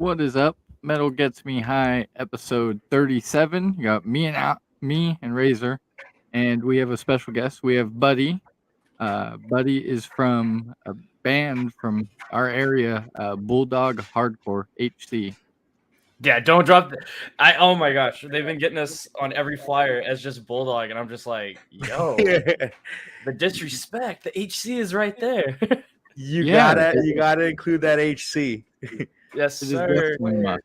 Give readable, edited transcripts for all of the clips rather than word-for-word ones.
What is up? Metal Gets Me High, episode 37. You got me and Razor, and we have a special guest. We have Buddy. Buddy is from a band from our area, Bulldog HC. Yeah, don't drop. Oh my gosh, they've been getting us on every flyer as just Bulldog, and I'm just like, yo, the disrespect. The HC is right there. You Yeah, gotta include that HC. Yes, it is sir. definitely a must.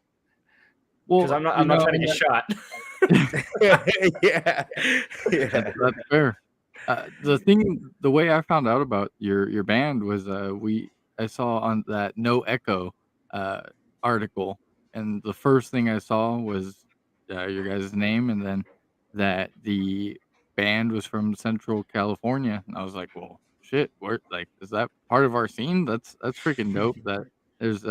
Because Well, I'm not trying to get shot. yeah. that's fair. The way I found out about your band was I saw on that No Echo article, and the first thing I saw was your guys' name, and then that the band was from Central California, and I was like, well, shit, where like is that part of our scene? That's freaking dope. That there's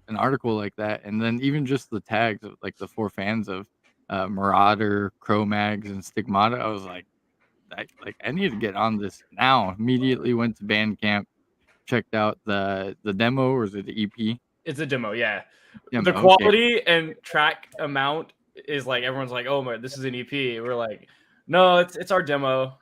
an article like that, and then even just the tags of like the four fans of Marauder, Cro-Mags, and Stigmata. I was like. I need to get on this now. Immediately went to Bandcamp, checked out the demo, or is it the EP? It's a demo, yeah. Demo, The quality and track amount is like everyone's like, oh my, this is an EP. We're like, no, it's our demo.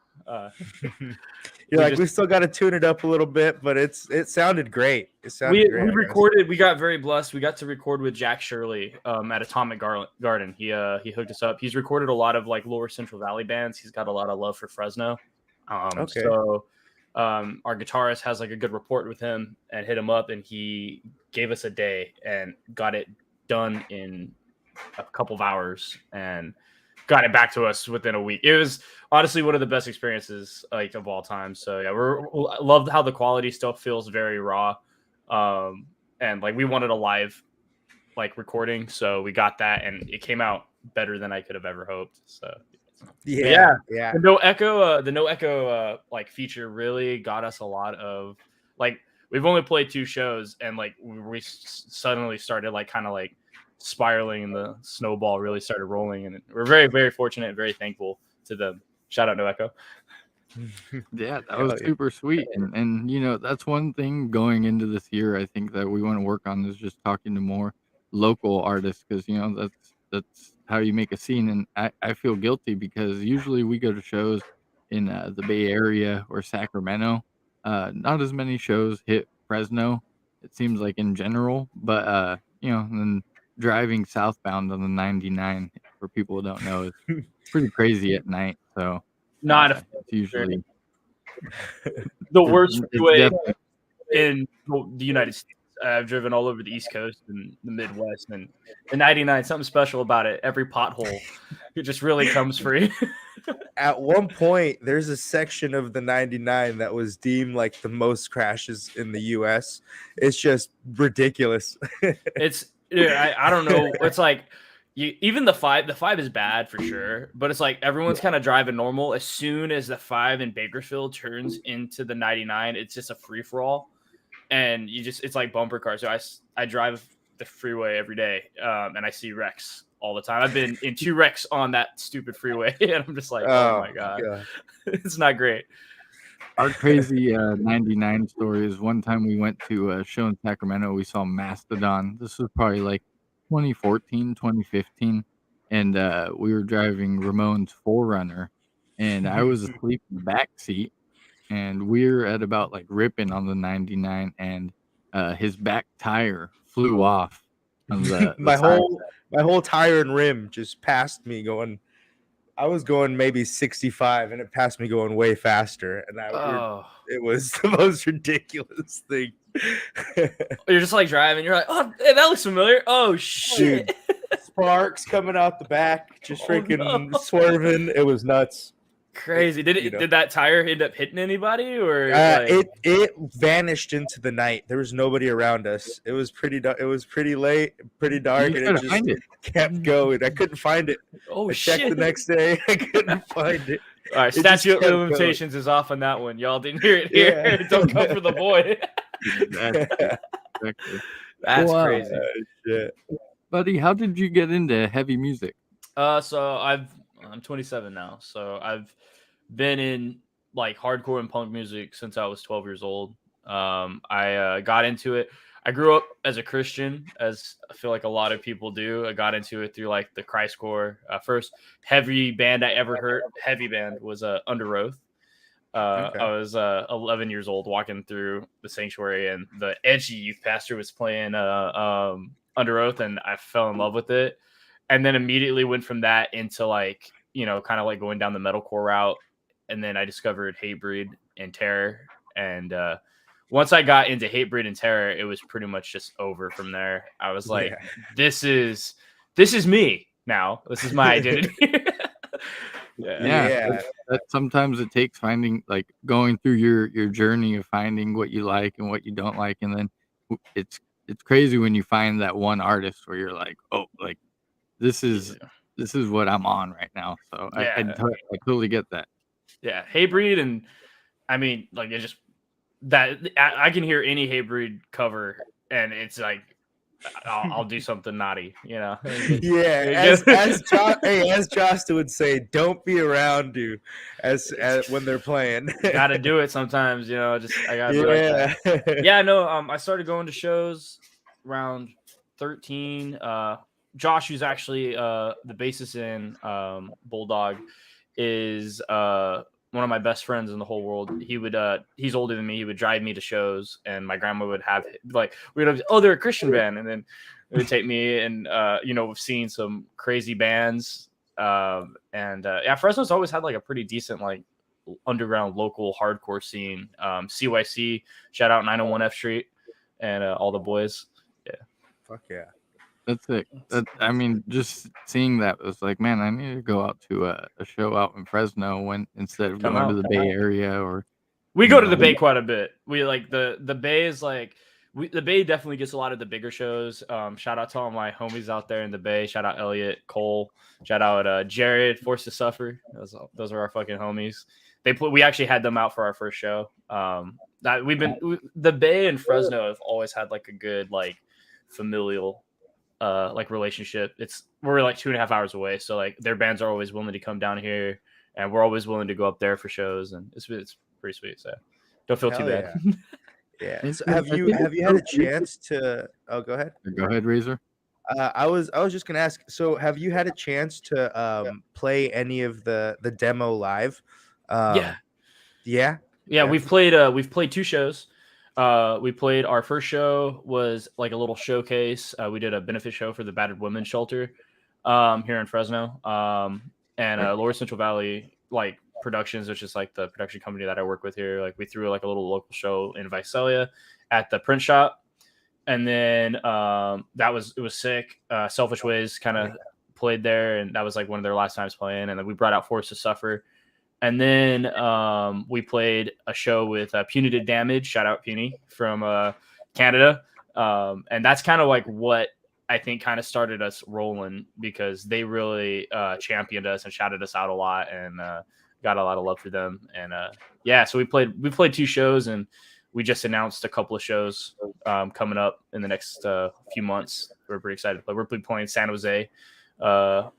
We still got to tune it up a little bit, but it sounded great. We recorded. We got very blessed. We got to record with Jack Shirley at Atomic Garden. He hooked us up. He's recorded a lot of like Lower Central Valley bands. He's got a lot of love for Fresno. Okay. So our guitarist has like a good rapport with him and hit him up, and he gave us a day and got it done in a couple of hours and got it back to us within a week. It was honestly one of the best experiences like of all time. So yeah, love how the quality still feels very raw. And like we wanted a live like recording, so we got that, and it came out better than I could have ever hoped. So yeah. The no echo like feature really got us a lot of like we've only played 2 shows, and like we suddenly started like kind of like spiraling, and the snowball really started rolling, and we're very, very fortunate and very thankful to them. Shout out No Echo. Yeah, that was super sweet, and you know that's one thing going into this year. I think that we want to work on is just talking to more local artists, because you know that's how you make a scene. And I feel guilty because usually we go to shows in the Bay Area or Sacramento. Not as many shows hit Fresno, it seems like in general, but you know, and driving southbound on the 99 for people who don't know is pretty crazy at night. So it's usually the worst freeway in the United States. I've driven all over the East Coast and the Midwest, and the 99, something special about it. Every pothole, it just really comes free. At one point, there's a section of the 99 that was deemed like the most crashes in the U.S. It's just ridiculous. I don't know. It's like even the 5 is bad for sure, but it's like everyone's kind of driving normal. As soon as the 5 in Bakersfield turns into the 99, it's just a free for all, and it's like bumper cars. So I drive the freeway every day, and I see wrecks all the time. I've been in 2 wrecks on that stupid freeway, and I'm just like, oh my god. It's not great. Our crazy 99 story is one time we went to a show in Sacramento. We saw Mastodon. This was probably like 2014, 2015. And we were driving Ramon's Forerunner, and I was asleep in the back seat. And we're at about like ripping on the 99, and his back tire flew off. On the my whole tire and rim just passed me going. I was going maybe 65, and it passed me going way faster, and it was the most ridiculous thing. You're just like driving. You're like, oh, hey, that looks familiar. Oh shit! Dude, sparks coming out the back, just freaking swerving. It was nuts. Crazy. Did that tire end up hitting anybody, or it vanished into the night? There was nobody around us. It was pretty late, pretty dark, and it just kept going. I couldn't find it. Oh shit! Checked the next day. I couldn't find it. All right, statute of limitations is off on that one. Y'all didn't hear it here. Yeah. Don't come for the boy. That's crazy. Shit. Buddy, how did you get into heavy music? So I'm 27 now, so I've been in like hardcore and punk music since I was 12 years old. I got into it. I grew up as a Christian, as I feel like a lot of people do. I got into it through like the Christ Core. First heavy band I ever heard, heavy band, was Under Oath. Okay. I was 11 years old walking through the sanctuary, and the edgy youth pastor was playing Under Oath, and I fell in love with it. And then immediately went from that into like, kind of like going down the metalcore route. And then I discovered Hatebreed and Terror. And once I got into Hatebreed and Terror, it was pretty much just over from there. I was like, this is me now. This is my identity. Yeah. That sometimes it takes finding, like, going through your journey of finding what you like and what you don't like, and then it's crazy when you find that one artist where you're like, oh, like this is what I'm on right now. So I totally get that. Yeah, Hatebreed, and I mean, like, it just that I can hear any Hatebreed cover, and it's like, I'll do something naughty, Yeah, as Josh would say, don't be around you as when they're playing. Gotta do it sometimes, just I gotta be like that. Yeah, no, I started going to shows around 13. Josh, who's actually the bassist in Bulldog, is one of my best friends in the whole world. He's older than me. He would drive me to shows, and my grandma would have we'd have, they're a Christian band, and then it would take me, and we've seen some crazy bands, Fresno's always had like a pretty decent like underground local hardcore scene. CYC, shout out 901 F Street, and all the boys. Yeah, fuck yeah. That's it. I mean, just seeing that was like, man, I need to go out to a show out in Fresno instead of going to the Bay Area. Or we go to the Bay quite a bit. We like the Bay is like the Bay definitely gets a lot of the bigger shows. Shout out to all my homies out there in the Bay. Shout out Elliot, Cole. Shout out Jared, Forced to Suffer. Those are our fucking homies. We actually had them out for our first show. The Bay and Fresno have always had like a good like familial like relationship. We're like 2.5 hours away, so like their bands are always willing to come down here, and we're always willing to go up there for shows, and it's pretty sweet. So don't feel too bad. Yeah. So have you had a chance to? Oh, go ahead. Go ahead, Razor. I was just gonna ask. So have you had a chance to play any of the demo live? Yeah. We've played 2 shows. We played, our first show was like a little showcase. We did a benefit show for the battered women's shelter here in Fresno, and Lower Central Valley like Productions, which is like the production company that I work with here. Like we threw like a little local show in Visalia at the print shop, and then it was sick. Selfish Ways kind of played there, and that was like one of their last times playing. And then we brought out Forced to Suffer. And then we played a show with Punitive Damage. Shout out Puny from Canada. And that's kind of like what I think kind of started us rolling, because they really championed us and shouted us out a lot, and got a lot of love for them. And so we played 2 shows, and we just announced a couple of shows coming up in the next few months. We're pretty excited to play. We're playing San Jose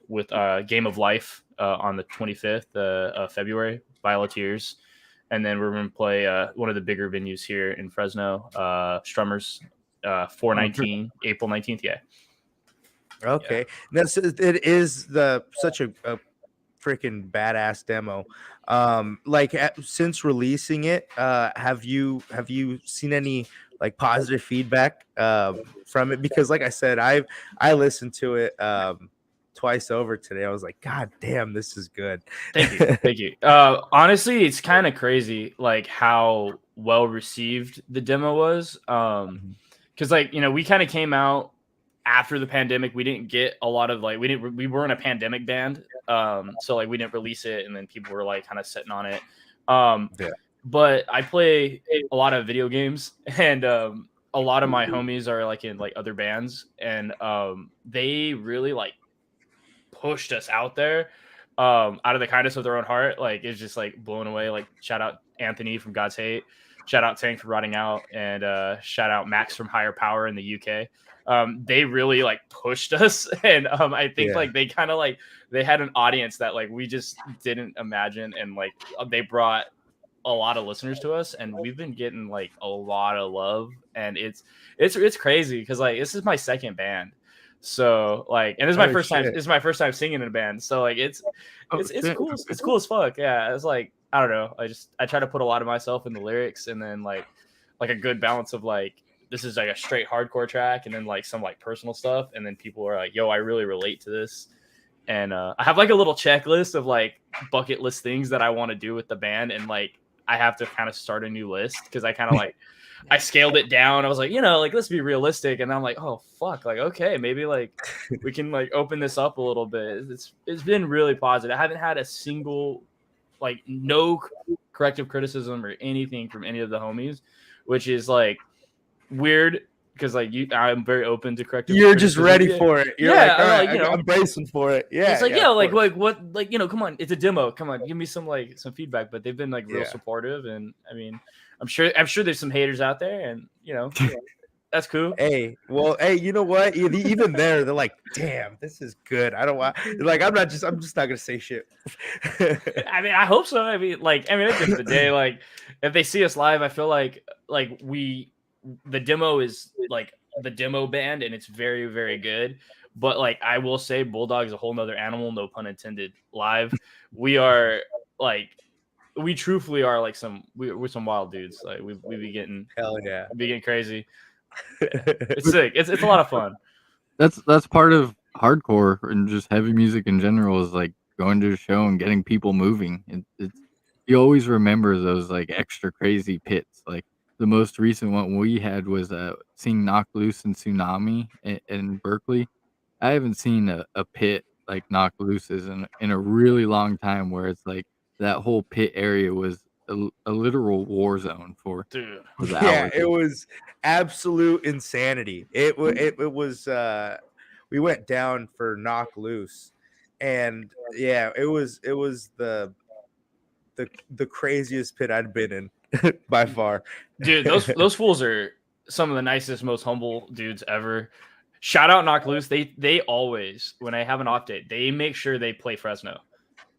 with Game of Life on the 25th of February, Violeteers. And then we're going to play one of the bigger venues here in Fresno, Strummers, 4/19, April 19th. Yeah. Okay. Yeah. Now, so it is such a freaking badass demo. Since releasing it, have you seen any like positive feedback from it? Because like I said, I listened to it twice over today. I was like, God damn, this is good. Thank you. Honestly, it's kind of crazy like how well received the demo was. Because like, we kind of came out after the pandemic. We didn't get a lot of like, we weren't a pandemic band. So like we didn't release it, and then people were like kind of sitting on it. But I play a lot of video games, and a lot of my homies are like in like other bands, and they really like pushed us out there out of the kindness of their own heart. Like it's just like blown away. Like shout out Anthony from God's Hate, shout out Tank from Rotting Out, and shout out Max from Higher Power in the UK. They really like pushed us, and I think like they kind of like they had an audience that like we just didn't imagine, and like they brought a lot of listeners to us, and we've been getting like a lot of love, and it's crazy because like this is my second band, so like, and this is my first time. This is my first time singing in a band, so like it's cool. It's cool as fuck. Yeah, it's like I don't know. I try to put a lot of myself in the lyrics, and then like a good balance of like this is like a straight hardcore track, and then like some like personal stuff, and then people are like, "Yo, I really relate to this." And I have like a little checklist of like bucket list things that I want to do with the band, and like I have to kind of start a new list because I kind of like I scaled it down. I was like, like let's be realistic, and I'm like, oh fuck, like okay, maybe like we can like open this up a little bit. It's been really positive. I haven't had a single like no corrective criticism or anything from any of the homies, which is like weird. Because like I'm very open to corrective. You're just ready for it. You're like, all right, I'm bracing for it. Yeah, it's like like what, like come on, it's a demo. Come on, give me some like some feedback. But they've been like real supportive, and I mean, I'm sure there's some haters out there, and that's cool. Hey, you know what? Even there, they're like, damn, this is good. I don't want like I'm just not gonna say shit. I mean, I hope so. I mean, at the end of the day, like if they see us live, I feel like the demo is like the demo band, and it's very, very good. But like I will say, Bulldog is a whole nother animal, no pun intended. Live, we are like, we truthfully are like we're some wild dudes. Like we be getting be getting crazy. It's sick. It's a lot of fun. That's part of hardcore and just heavy music in general is like going to a show and getting people moving. It's you always remember those like extra crazy pits. Like the most recent one we had was seeing Knock Loose and Tsunami in Berkeley. I haven't seen a pit like Knock Loose in a really long time, where it's like that whole pit area was a literal war zone for hours. It was absolute insanity. It was we went down for Knock Loose, and it was the craziest pit I'd been in by far. Dude, those fools are some of the nicest, most humble dudes ever. Shout out Knock Loose. They always, when I have an off date, they make sure they play Fresno.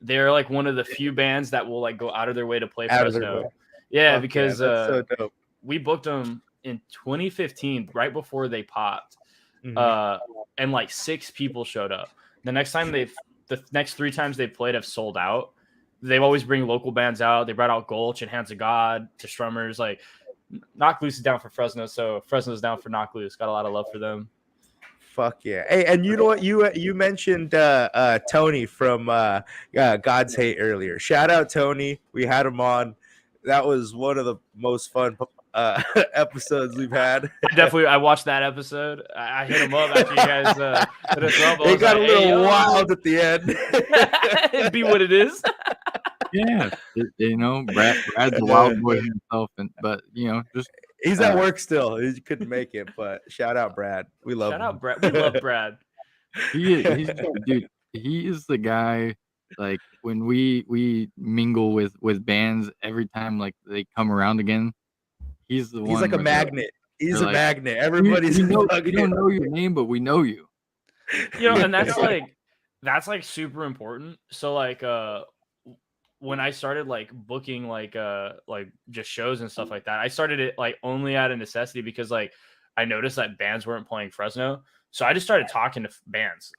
They're like one of the few bands that will like go out of their way to play Fresno. Yeah, because so dope. We booked them in 2015, right before they popped. And like 6 people showed up. The next 3 times they've played have sold out. They always bring local bands out. They brought out Gulch and Hands of God to Strummers. Like Knock Loose is down for Fresno, so Fresno's down for Knock Loose. Got a lot of love for them. Fuck yeah! Hey, and you know what? You mentioned Tony from God's Hate earlier. Shout out Tony. We had him on. That was one of the most fun episodes we've had. I watched that episode. I hit him up after you guys hit us up. It got a little wild at the end. It'd be what it is. Yeah, Brad's a wild boy himself, but just he's at work still. He couldn't make it, but shout out Brad. We love him. Shout out Brad. We love Brad. Dude, he is the guy. Like when we mingle with bands, every time like they come around again, he's the one. He's like a magnet. He's a magnet. Everybody's we don't know your name, but we know you. And that's like super important. So like when I started like booking like just shows and stuff like that, I started it like only out of necessity because like I noticed that bands weren't playing Fresno. So I just started talking to bands.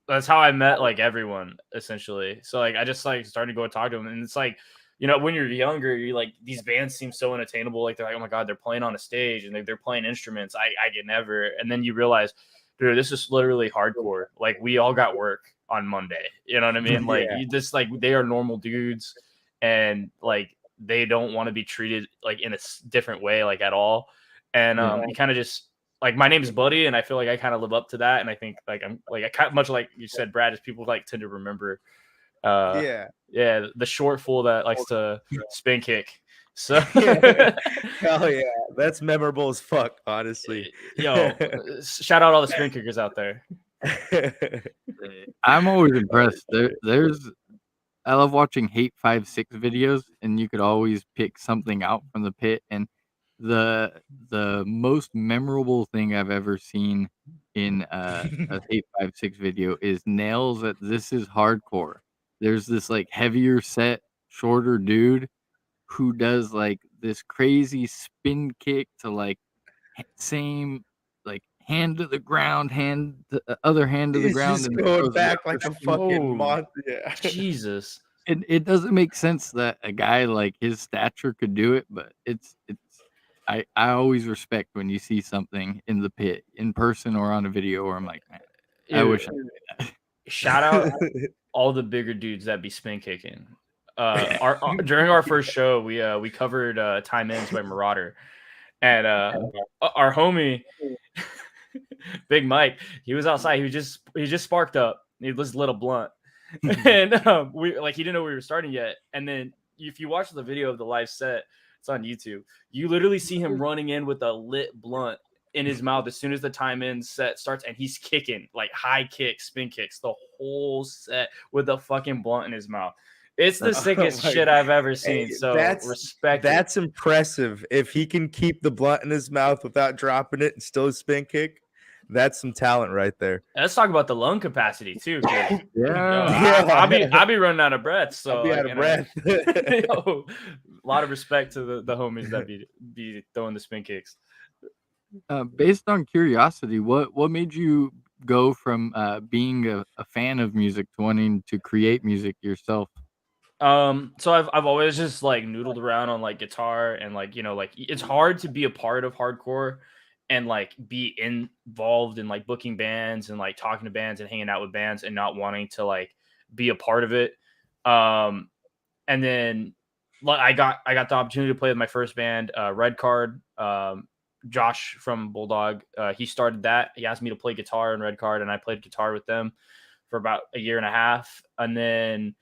That's how I met like everyone essentially. So like I just like started to go and talk to them, and it's like, when you're younger, you're like, these bands seem so unattainable. Like they're like, oh my God, they're playing on a stage and they're playing instruments. I can never. And then you realize, dude, this is literally hardcore. Like we all got work on Monday. You know what I mean? Like you just like, they are normal dudes, and like they don't want to be treated like in a different way, like at all. And you kind of just like, my name is Buddy, and I feel like I kind of live up to that. And I think like I'm like much like you said, Brad, is people like tend to remember the short fool that likes to spin kick. So hell yeah, that's memorable as fuck, honestly. Yo, shout out all the spin kickers out there. I'm always impressed. I love watching Hate 5-6 videos, and you could always pick something out from the pit. And the most memorable thing I've ever seen in a Hate 5-6 video is Nails at This Is Hardcore. There's this like heavier set, shorter dude, who does like this crazy spin kick to like same like hand to the ground, hand to other hand to the He's ground, just and going throws the back upper like a spin kick. fucking Oh, monster. Yeah. Jesus. It doesn't make sense that a guy like his stature could do it, but it's I always respect when you see something in the pit in person or on a video where I'm like, man, I Dude, wish I could do that. shout out all the bigger dudes that be spin kicking. During our first show, we covered Time Ends by Marauder, and our homie Big Mike, he was outside. He just sparked up. He was lit a blunt, and we like he didn't know we were starting yet. And then if you watch the video of the live set, it's on YouTube. You literally see him running in with a lit blunt in his mouth as soon as the time in set starts, and he's kicking like high kicks, spin kicks, the whole set with a fucking blunt in his mouth. It's the sickest shit I've ever seen. So respect. That's impressive. If he can keep the blunt in his mouth without dropping it and still spin kick, that's some talent right there. Let's talk about the lung capacity too. Yeah. I'll be running out of breath. So I'll be out of breath. A lot of respect to the homies that be throwing the spin kicks. Based on curiosity, what made you go from being a fan of music to wanting to create music yourself? So I've always just like noodled around on like guitar and like like it's hard to be a part of hardcore and like be involved in like booking bands and like talking to bands and hanging out with bands and not wanting to like be a part of it. And then like I got the opportunity to play with my first band, Red Card. Josh from Bulldog, he started that. He asked me to play guitar in Red Card, and I played guitar with them for about a year and a half. And then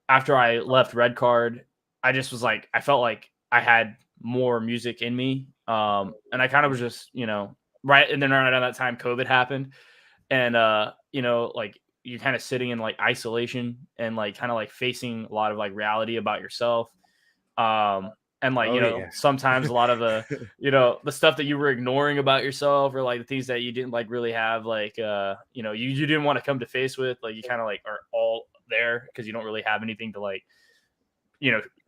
after I left Red Card, I just was like, I felt like I had more music in me. And I kind of was just, right. And then right around that time, COVID happened. And, like you're kind of sitting in like isolation and like kind of like facing a lot of like reality about yourself. And like, sometimes a lot of the, the stuff that you were ignoring about yourself or like the things that you didn't like really have, like, you didn't want to come to face with, like you kind of like are all there because you don't really have anything to like,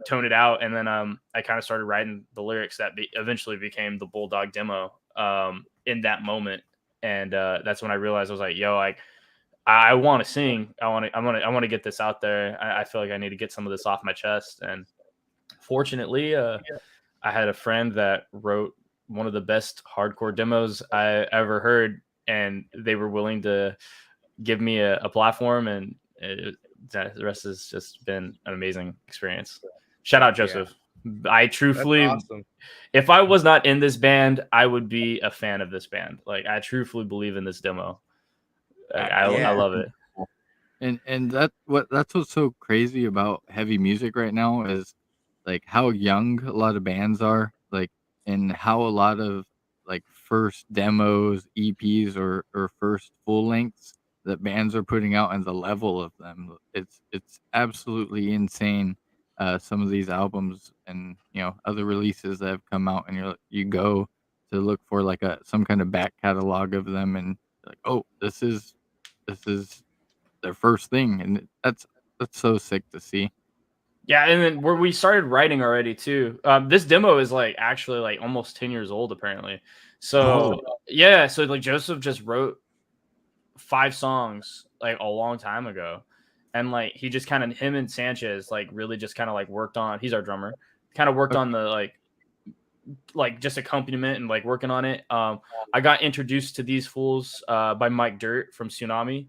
tone it out. And then I kind of started writing the lyrics that eventually became the Bulldog demo in that moment. And that's when I realized I was like, yo, I want to sing. I want to get this out there. I feel like I need to get some of this off my chest. And fortunately, I had a friend that wrote one of the best hardcore demos I ever heard, and they were willing to give me a platform, and the rest has just been an amazing experience. Shout out Joseph. Yeah. I truthfully, awesome. If I was not in this band, I would be a fan of this band. Like I truthfully believe in this demo. I love it. And that's what's so crazy about heavy music right now is like how young a lot of bands are, like, and how a lot of like first demos, EPs, or first full lengths that bands are putting out, and the level of them. It's absolutely insane. Some of these albums and other releases that have come out, and you go to look for like some kind of back catalog of them, and like, oh, this is their first thing, and that's so sick to see. Yeah, and then where we started writing already too. This demo is like actually like almost 10 years old apparently. So yeah, so like Joseph just wrote 5 songs like a long time ago, and like he just kind of him and Sanchez like really just kind of like worked on. He's our drummer. Kind of worked on the like just accompaniment and like working on it. I got introduced to these fools by Mike Dirt from Tsunami.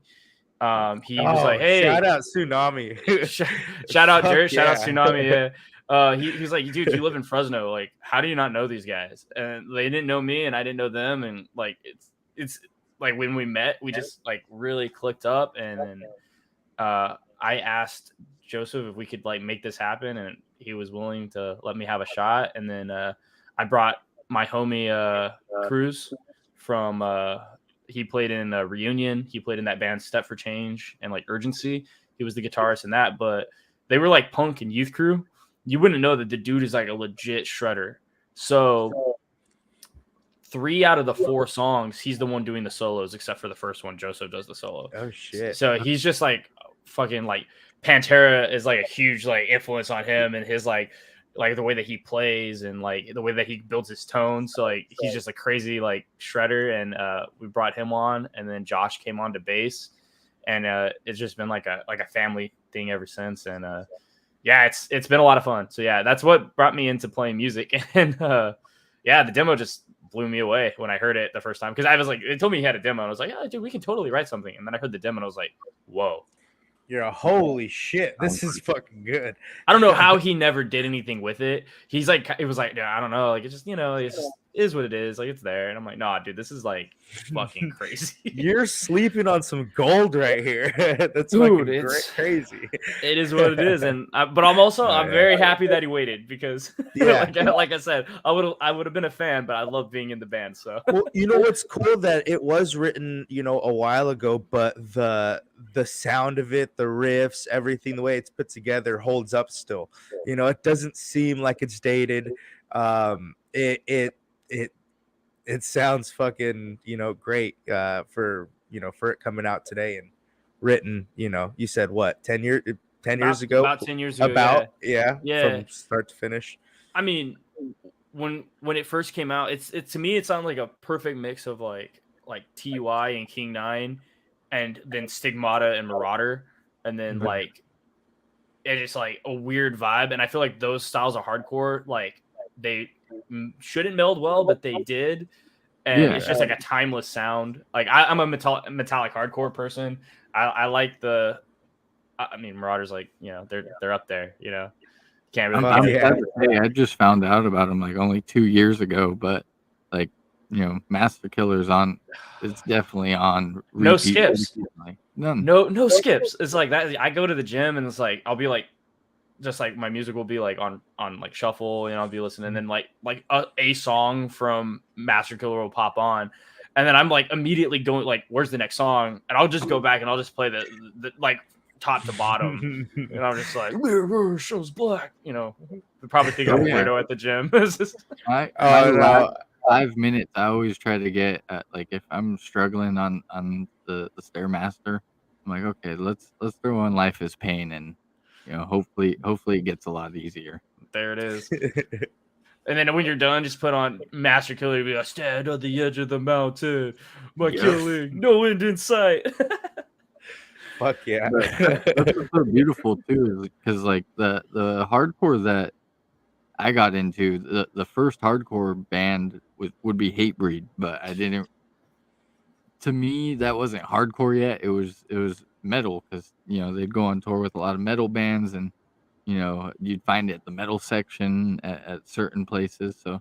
He was like, hey, shout out Tsunami. shout out Dirt, shout out Tsunami. Yeah. He was like, dude, you live in Fresno. Like, how do you not know these guys? And they didn't know me and I didn't know them. And like, it's like when we met, we just like really clicked up. And then I asked Joseph if we could like make this happen, and he was willing to let me have a shot. And then I brought my homie Cruz from he played in Reunion. He played in that band Step for Change and like Urgency. He was the guitarist in that, but they were like punk and youth crew. You wouldn't know that the dude is like a legit shredder. So 3 out of the 4 songs, he's the one doing the solos, except for the first one. Joseph does the solo. Oh shit. So he's just like fucking like Pantera is like a huge like influence on him, and his like like the way that he plays and like the way that he builds his tone. So like he's just a crazy like shredder, and we brought him on, and then Josh came on to bass, and it's just been like a family thing ever since. And yeah, it's been a lot of fun. So yeah, that's what brought me into playing music. And yeah, the demo just blew me away when I heard it the first time, because I was like, it told me he had a demo, and I was like, yeah, dude, we can totally write something. And then I heard the demo, and I was like, whoa. You're a holy shit. This is fucking good. I don't know how he never did anything with it. He's like, it was like, yeah, I don't know, like it just, it just is what it is. Like it's there, and I'm like, nah, dude, this is like fucking crazy. You're sleeping on some gold right here. That's dude, fucking it's crazy. It is what it is, and but I'm very happy that he waited, because like I said, I would have been a fan, but I love being in the band. So well, you know what's cool, that it was written, a while ago, but the sound of it, the riffs, everything, the way it's put together holds up still. It doesn't seem like it's dated. It sounds fucking great for it coming out today and written. You said what, 10 years ago? About 10 years ago. Yeah, from start to finish. I mean, when it first came out, it to me it sounded like a perfect mix of like TUI and King 9, and then Stigmata and Marauder, and then like it's just like a weird vibe. And I feel like those styles of hardcore, like they shouldn't meld well, but they did. And it's just like a timeless sound. Like I'm a metallic hardcore person. I like I mean, Marauders, like, they're up there, Can't really. I just found out about them like only 2 years ago, but like, Master Killer's on. It's definitely on. No skips. None. No skips. It's like that. I go to the gym and it's like I'll be like, just like my music will be like on like shuffle, I'll be listening, and then like a song from Master Killer will pop on, and then I'm like immediately going like, where's the next song? And I'll just go back and I'll just play the like top to bottom, and I'm just like, mirror shows black. They probably think I'm a weirdo at the gym. 5 minutes. I always try to get like if I'm struggling on the Stairmaster, I'm like, okay, let's throw on Life is Pain, and hopefully it gets a lot easier. There it is. And then when you're done, just put on Master Killer. Be like, stand on the edge of the mountain, my killing, no end in sight. Fuck yeah. That's so beautiful too, because like the hardcore that I got into, the first hardcore band would be Hatebreed, but I didn't. To me, that wasn't hardcore yet. It was metal, because they'd go on tour with a lot of metal bands, and you'd find it at the metal section at certain places. So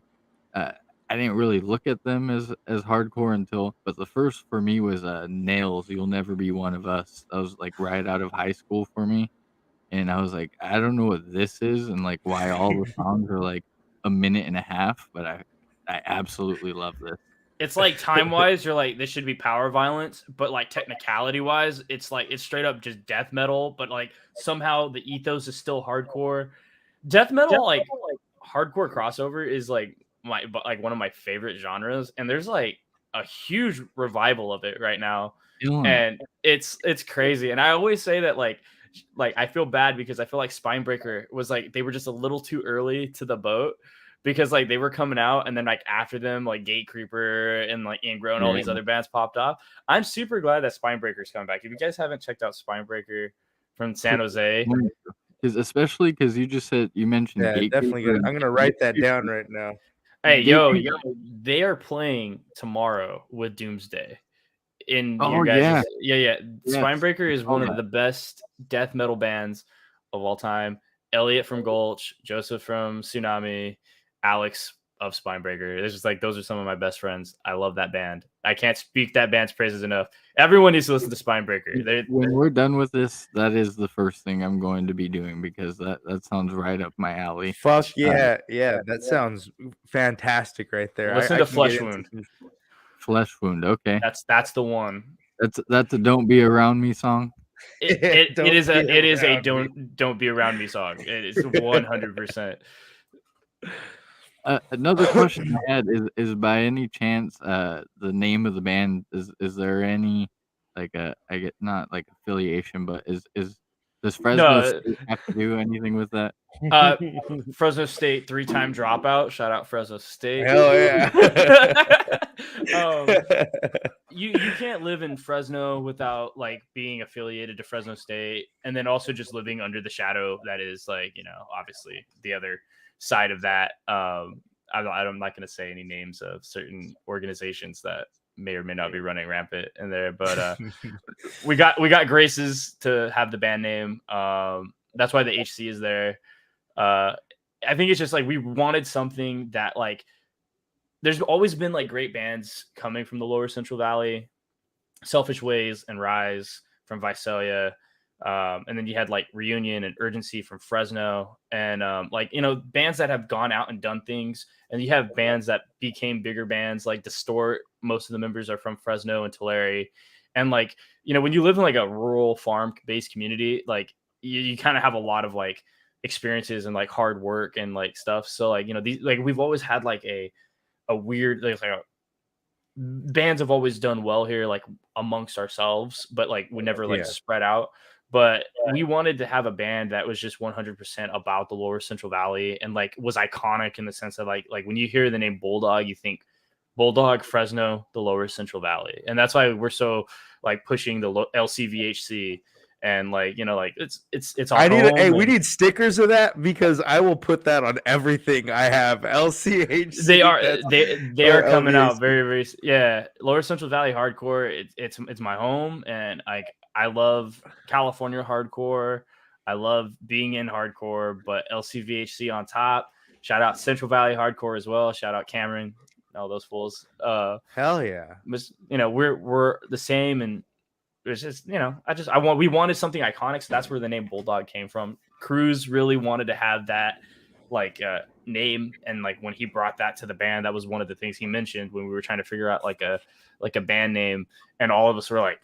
I didn't really look at them as hardcore but the first for me was Nails, You'll Never Be One of Us. That was like right out of high school for me, and I was like, I don't know what this is, and like why all the songs are like a minute and a half, but I absolutely love this. It's like time-wise, you're like, this should be power violence, but like technicality-wise, it's like it's straight up just death metal, but like somehow the ethos is still hardcore. Death metal, like hardcore crossover, is like one of my favorite genres, and there's like a huge revival of it right now, and it's crazy. And I always say that like I feel bad, because I feel like Spinebreaker was like, they were just a little too early to the boat, because like they were coming out, and then like after them, like Gatecreeper and like Ingro and all these other bands popped off. I'm super glad that Spinebreaker's coming back. If you guys haven't checked out Spinebreaker from San Jose, especially because you mentioned Gatecreeper. Definitely I'm gonna write that down right now. Hey, yo, they are playing tomorrow with Doomsday. Yeah. Spinebreaker is one of the best death metal bands of all time. Elliot from Gulch, Joseph from Tsunami, Alex of Spinebreaker. It's just like, those are some of my best friends. I love that band. I can't speak that band's praises enough. Everyone needs to listen to Spinebreaker. When we're done with this, that is the first thing I'm going to be doing, because that sounds right up my alley. Fuck yeah. That sounds fantastic right there. Listen to Flesh Wound. Flesh Wound, okay. That's the one. That's a Don't Be Around Me song. It is a don't be around me song. It is 100%. Another question I had is by any chance the name of the band, is there any like I get not like affiliation, but is Does Fresno State have to do anything with that? Fresno State 3-time dropout. Shout out Fresno State. Hell yeah. You can't live in Fresno without like being affiliated to Fresno State, and then also just living under the shadow that is like, you know, obviously the other side of that. I'm not going to say any names of certain organizations that may or may not be running rampant in there, but we got graces to have the band name. That's why the HC is there. I think it's just like we wanted something that like there's always been like great bands coming from the lower Central Valley, Selfish Ways and Rise from Visalia. And then you had like Reunion and Urgency from Fresno, and like, you know, bands that have gone out and done things. And you have bands that became bigger bands like Distort. Most of the members are from Fresno and Tulare. And like, you know, when you live in like a rural farm based community, like you kind of have a lot of like experiences and like hard work and like stuff. So like, you know, these like we've always had like a weird bands have always done well here, like amongst ourselves, but like we never like spread out. But we wanted to have a band that was just 100% about the lower Central Valley and like was iconic in the sense that like when you hear the name Bulldog, you think Bulldog, Fresno, the lower Central Valley. And that's why we're so like pushing the LCVHC. And like, you know, like it's we need stickers of that, because I will put that on everything I have. LCHC. They are coming out very Lower Central Valley hardcore. It's my home, and I love California hardcore. I love being in hardcore, but LCVHC on top. Shout out Central Valley hardcore as well. Shout out Cameron, all those fools. Hell yeah. You know, we're the same, and it's just, you know, we wanted something iconic, so that's where the name Bulldog came from. Cruz really wanted to have that like name, and like when he brought that to the band, that was one of the things he mentioned when we were trying to figure out like a band name, and all of us were like,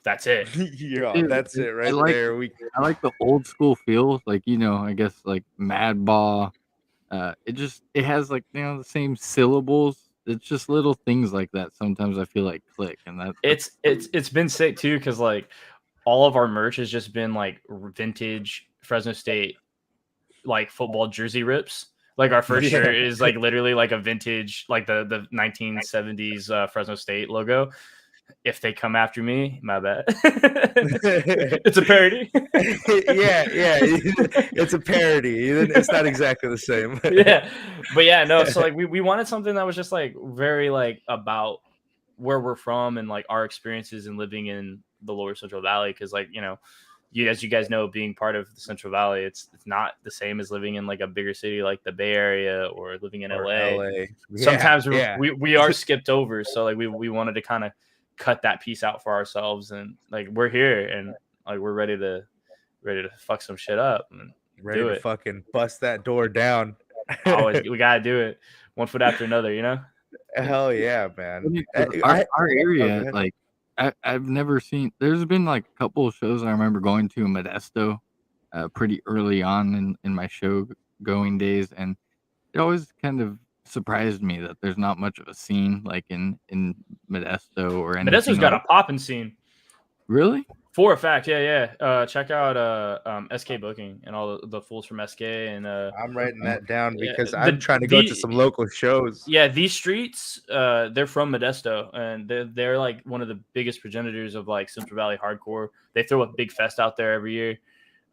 that's it. Yeah, that's it right there. I like the old school feel, like, you know, I guess like Madball. It has like, you know, the same syllables. It's just little things like that sometimes I feel like click, and it's been sick too, because like all of our merch has just been like vintage Fresno State like football jersey rips. Like our first shirt is like literally like a vintage, like the 1970s Fresno State logo. If they come after me, my bad. It's a parody. yeah, it's a parody. It's not exactly the same. Yeah, but yeah, no. So like we wanted something that was just like very like about where we're from and like our experiences in living in the lower Central Valley, because like, you know, as you guys know, being part of the Central Valley, it's not the same as living in like a bigger city like the Bay Area or living in LA. Yeah, sometimes we are skipped over, so like we wanted to kind of cut that piece out for ourselves, and like we're here and like we're ready to fuck some shit up and ready to fucking bust that door down. Always, we gotta do it one foot after another, you know. Hell yeah, man. Our area, like I've never seen. There's been like a couple of shows I remember going to in Modesto pretty early on in my show going days, and it always kind of surprised me that there's not much of a scene like in Modesto or anything. Modesto's got a poppin' scene. Really? For a fact, yeah. Check out SK Booking and all the fools from SK, and I'm writing that down because I'm trying to go to some local shows. Yeah, these streets, they're from Modesto, and they're like one of the biggest progenitors of like Central Valley hardcore. They throw a big fest out there every year,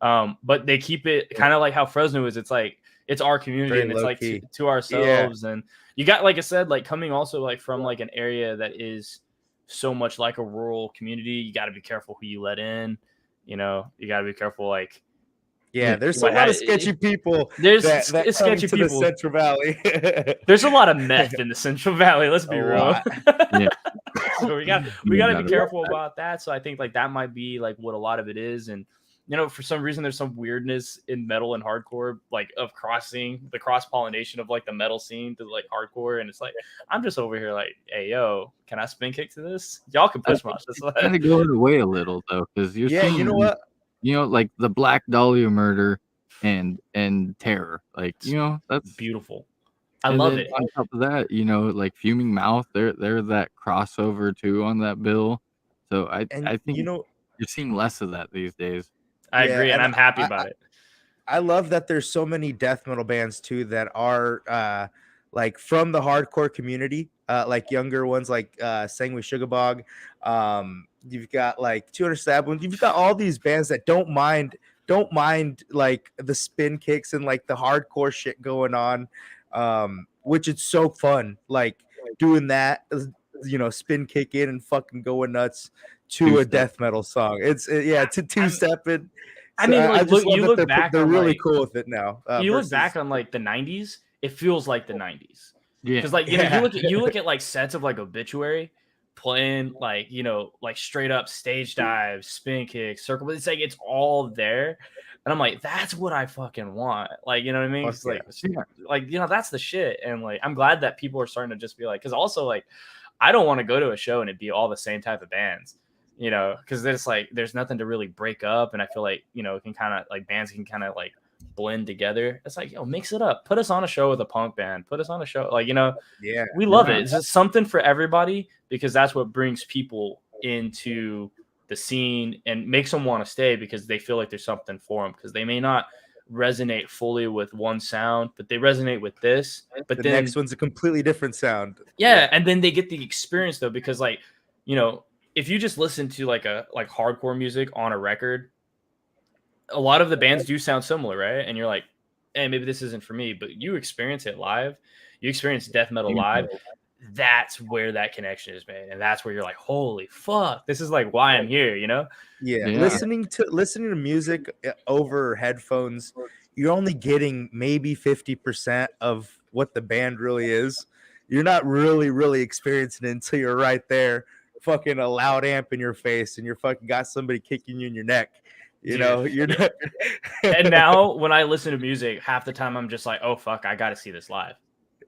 but they keep it kind of like how Fresno is. It's like it's our community, very and it's like to ourselves. Yeah. And you got, like I said, like coming also like from like an area that is so much like a rural community. You got to be careful who you let in. You know, you got to be careful. Like, there's a lot of sketchy people. There's that sketchy people. The Central Valley. There's a lot of meth in the Central Valley. Let's be real. Yeah. So we got to be careful about that. So I think like that might be like what a lot of it is. And you know, for some reason, there's some weirdness in metal and hardcore, like of the cross-pollination of like the metal scene to like hardcore. And it's like, I'm just over here like, hey, yo, can I spin kick to this? Y'all can push mosh. It's kind of going away a little though, because you're seeing, you know what? You know, like the Black Dahlia murder and Terror. Like, you know, that's beautiful. I love it. On top of that, you know, like Fuming Mouth, they're that crossover too on that bill. So I think, you know, you're seeing less of that these days. I Yeah, agree, and and I'm happy about it. I love that there's so many death metal bands too that are like from the hardcore community, like younger ones like Sang with Sugarbog. You've got like 200 Stab Wounds. You've got all these bands that don't mind like the spin kicks and like the hardcore shit going on, which is so fun. Like doing that, spin kick in and fucking going nuts to a Two-step. death metal song. To two-step it. I mean, like, I just you love look that back they're on, really like, cool with it now. you look Versus, back on like the 90s, it feels like the 90s. Yeah, Because like, you look at like sets of like Obituary playing like, like straight up stage dives, spin kicks, circle, but it's like it's all there. And I'm like, that's what I fucking want. Like, you know what I mean? Fuck It's yeah. like, that's the shit. And like, I'm glad that people are starting to just be like, because also like, I don't want to go to a show and it be all the same type of bands, because it's like there's nothing to really break up. And I feel like, it can kind of like bands can kind of like blend together. It's like, mix it up. Put us on a show with a punk band. Put us on a show. Like, yeah, we love Yeah. it. It's just something for everybody because that's what brings people into the scene and makes them want to stay because they feel like there's something for them because they may not resonate fully with one sound, but they resonate with this. But the then next one's a completely different sound. yeah, and then they get the experience though because like, if you just listen to like hardcore music on a record, a lot of the bands do sound similar, right? And you're like, hey, maybe this isn't for me, but you experience it live, you experience death metal live. That's where that connection is made, and that's where you're like, holy fuck, this is like why I'm here, Yeah. Yeah. Listening to music over headphones, you're only getting maybe 50% of what the band really is. You're not really experiencing it until you're right there, fucking a loud amp in your face, and you're fucking got somebody kicking you in your neck. You're not. And now when I listen to music, half the time I'm just like, oh fuck, I gotta see this live.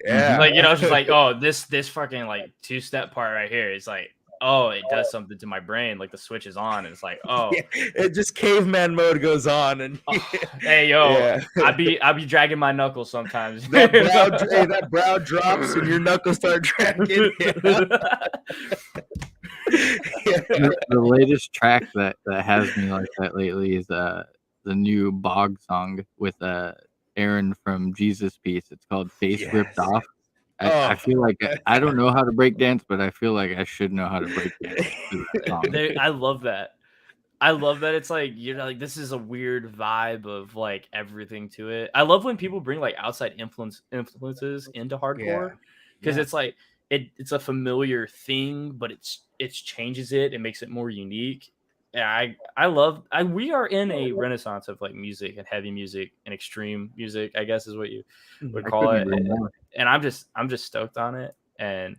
Yeah. Like, it's just like, oh, this fucking like two-step part right here is like, oh, it does something to my brain. Like the switch is on, and it's like, oh, it just caveman mode goes on, and hey, yo, I be dragging my knuckles sometimes. that brow drops, and your knuckles start dragging. The latest track that has me like that lately is the new Bog song with Aaron from Jesus Piece. It's called Face Ripped Off. I feel like I don't know how to break dance, but I feel like I should know how to break dance to that song. I love that. I love that it's like, like, this is a weird vibe of like everything to it. I love when people bring like outside influences into hardcore because it's like it's a familiar thing, but it changes it. It makes it more unique. Yeah, we are in a renaissance of like music and heavy music and extreme music, I guess is what you would call it. And I'm just stoked on it. And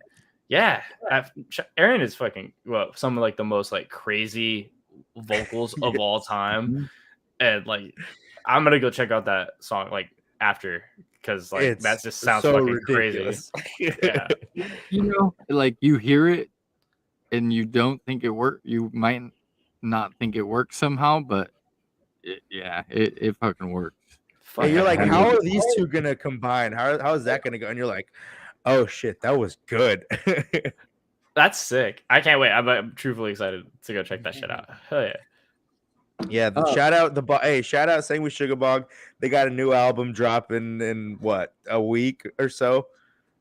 yeah, Aaron is fucking some of like the most like crazy vocals of all time. And like I'm gonna go check out that song like after because like that just sounds so fucking ridiculous. Crazy. Yeah. Like you hear it and you don't think it works. You might not think it works somehow, but it fucking works. And you're like, how are these two gonna combine? How is that gonna go? And you're like, oh shit, that was good. That's sick. I can't wait. I'm truthfully excited to go check that shit out. Hell yeah. Yeah, shout out Sang with Sugarbog. They got a new album dropping in what, a week or so.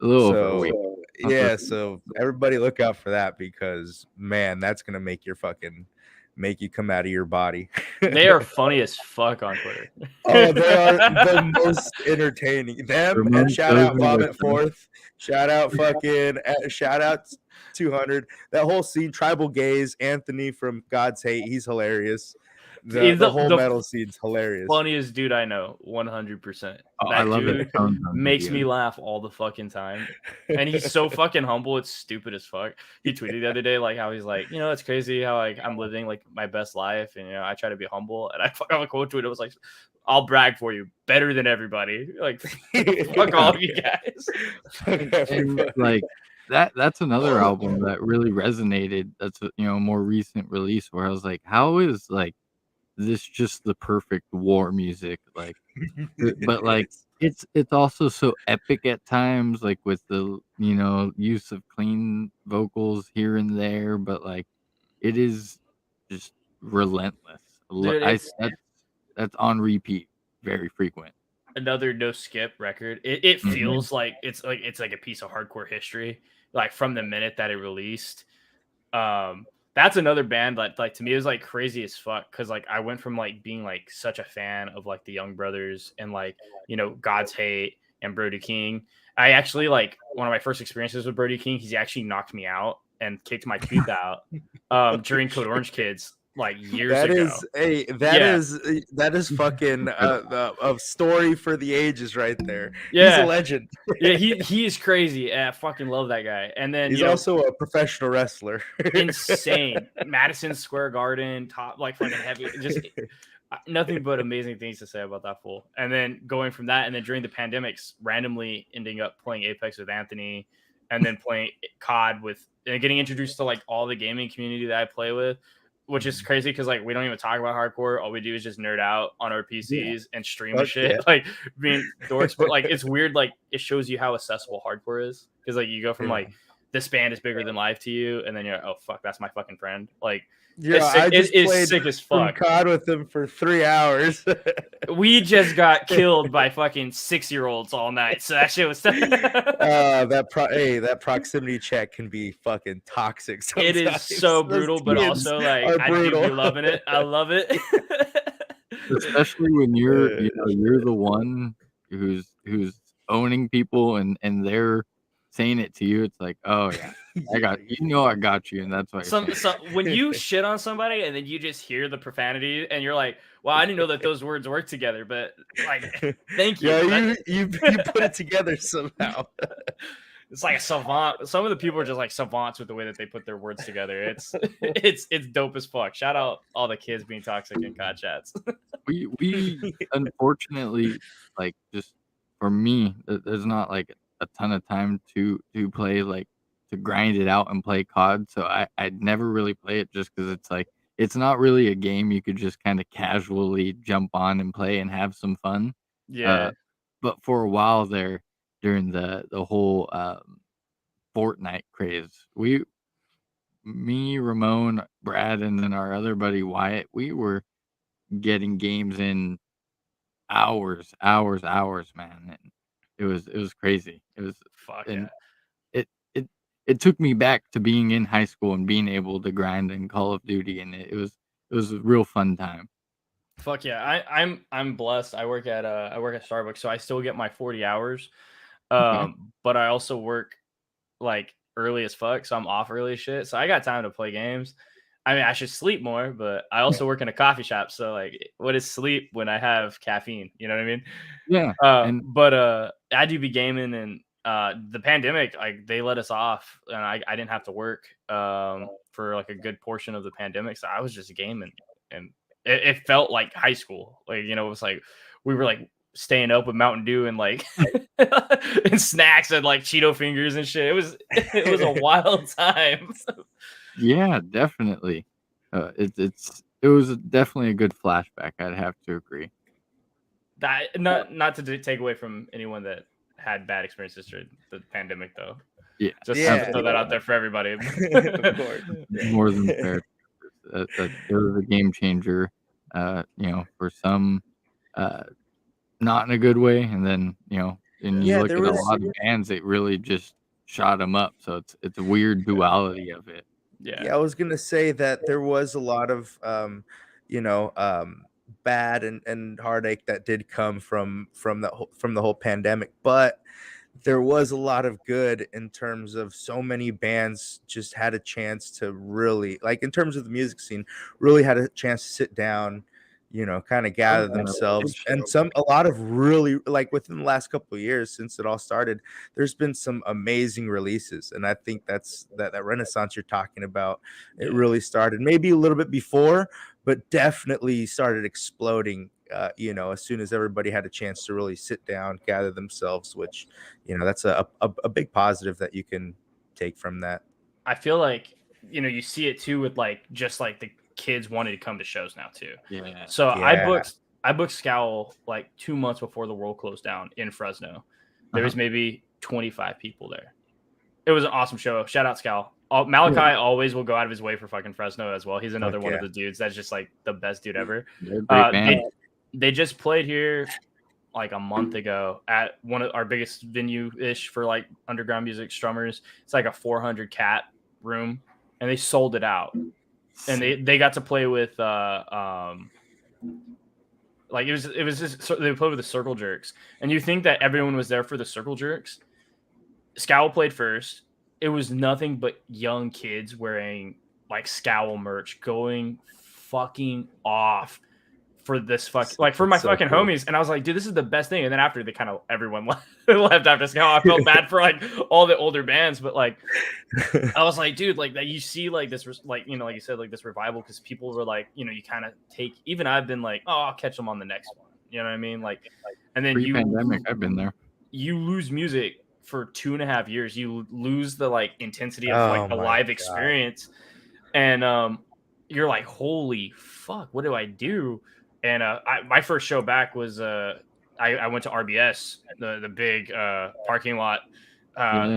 A little over a week. Yeah, so everybody look out for that because man, that's gonna make you come out of your body. They are funny as fuck on Twitter. Oh, they are the most entertaining. Them and shout out Vomit Forth. Shout out 200. That whole scene, Tribal Gaze, Anthony from God's Hate, he's hilarious. The whole metal scene's hilarious. Funniest dude I know, 100%. I love it. Makes me laugh all the fucking time, and he's so fucking humble. It's stupid as fuck. He tweeted the other day like how he's like, it's crazy how like I'm living like my best life, and I try to be humble. And I have a quote to it. It was like, "I'll brag for you, better than everybody." Like, fuck all of you guys. And, like that's another album that really resonated. That's a more recent release where I was like, how is like this just the perfect war music, like but like it's also so epic at times, like with the use of clean vocals here and there, but like it is just relentless. Dude, it's That's on repeat, very frequent. another no skip record. It Mhm. feels like it's like a piece of hardcore history, like from the minute that it released. That's another band that like to me is like crazy as fuck because like I went from like being like such a fan of like the Young Brothers and like God's Hate and Brody King. I actually like one of my first experiences with Brody King. He's actually knocked me out and kicked my tooth out during Code Orange Kids like years That ago. is that is fucking a story for the ages right there. He's a Yeah, legend. yeah, he is crazy. I fucking love that guy. And then He's also a professional wrestler. insane Madison Square Garden, top like fucking heavy, just nothing but amazing things to say about that fool. And then going from that, and then during the pandemics, randomly ending up playing Apex with Anthony, and then playing COD with, and getting introduced to like all the gaming community that I play with, which is crazy because like we don't even talk about hardcore. All we do is just nerd out on our PCs and stream and shit, like being dorks. But like it's weird, like it shows you how accessible hardcore is because like you go from like this band is bigger than life to you, and then you're like, oh fuck, that's my fucking friend. Like I just it played is sick as fuck. COD with him for 3 hours. We just got killed by fucking 6-year-olds all night, so that shit was that proximity check can be fucking toxic sometimes. It is so brutal, but also like I do be loving it. I love it. Especially when you're you're the one who's owning people and they're saying it to you. It's like, oh yeah, I got you, and that's why. When you shit on somebody and then you just hear the profanity and you're like, "Wow, I didn't know that those words work together." But like, thank you. Yeah, you put it together somehow. It's like a savant. Some of the people are just like savants with the way that they put their words together. It's dope as fuck. Shout out all the kids being toxic in COD chats. we unfortunately, like, just for me, there's not like a ton of time to play, like, to grind it out and play COD. So I'd never really play it just because it's like it's not really a game you could just kind of casually jump on and play and have some fun. Yeah. But for a while there, during the whole Fortnite craze, me, Ramon, Brad, and then our other buddy Wyatt, we were getting games in hours, man. And it was crazy. It was Fuck and yeah. it took me back to being in high school and being able to grind in Call of Duty, and it was a real fun time. Fuck yeah. I'm blessed. I work at Starbucks, so I still get my 40 hours. Okay. But I also work like early as fuck, so I'm off early as shit. So I got time to play games. I mean, I should sleep more, but I also work in a coffee shop. So like, what is sleep when I have caffeine? You know what I mean? Yeah. But I do be gaming, and the pandemic, like they let us off, and I didn't have to work for like a good portion of the pandemic. So I was just gaming, and it felt like high school. Like, it was like we were like staying up with Mountain Dew and like and snacks and like Cheeto fingers and shit. It was a wild time. Yeah, definitely. It was definitely a good flashback. I'd have to agree. That not to take away from anyone that had bad experiences during the pandemic, though. Yeah, Just to throw that out there for everybody. Of course. More than fair. It was a game changer. For some, not in a good way, and then and you look at a lot of bands, it really just shot them up. So it's a weird duality of it. Yeah, I was gonna say that there was a lot of bad and heartache that did come from the whole pandemic, but there was a lot of good in terms of so many bands just had a chance to really, like, in terms of the music scene, really had a chance to sit down, kind of gather themselves. And a lot of really, like, within the last couple of years since it all started, there's been some amazing releases. And I think that's that renaissance you're talking about. It really started maybe a little bit before, but definitely started exploding as soon as everybody had a chance to really sit down, gather themselves, which that's a big positive that you can take from that. I feel like you see it too with like just like the kids wanting to come to shows now too. Yeah. So I booked Scowl like 2 months before the world closed down in Fresno. There was maybe 25 people there. It was an awesome show. Shout out Scowl. Malachi always will go out of his way for fucking Fresno as well. He's another one of the dudes that's just like the best dude ever. They just played here like a month ago at one of our biggest venue ish for like underground music strummers. It's like a 400 cat room, and they sold it out. And they got to play with like it was just they played with the Circle Jerks, and you think that everyone was there for the Circle Jerks. Scowl played first. It was nothing but young kids wearing like Scowl merch, going fucking off for this for my fucking homies. And I was like, dude, this is the best thing. And then after everyone left after Scowl, I felt bad for like all the older bands, but like I was like, dude, like that you see like this like like you said, like this revival, because people were like, you kind of take, even I've been like, oh, I'll catch them on the next one, you know what I mean? Like, and then pre-pandemic, I've been there. You lose music for 2.5 years. You lose the like intensity of like the live experience, and you're like, holy fuck, what do I do? And my first show back was I went to RBS, the big parking lot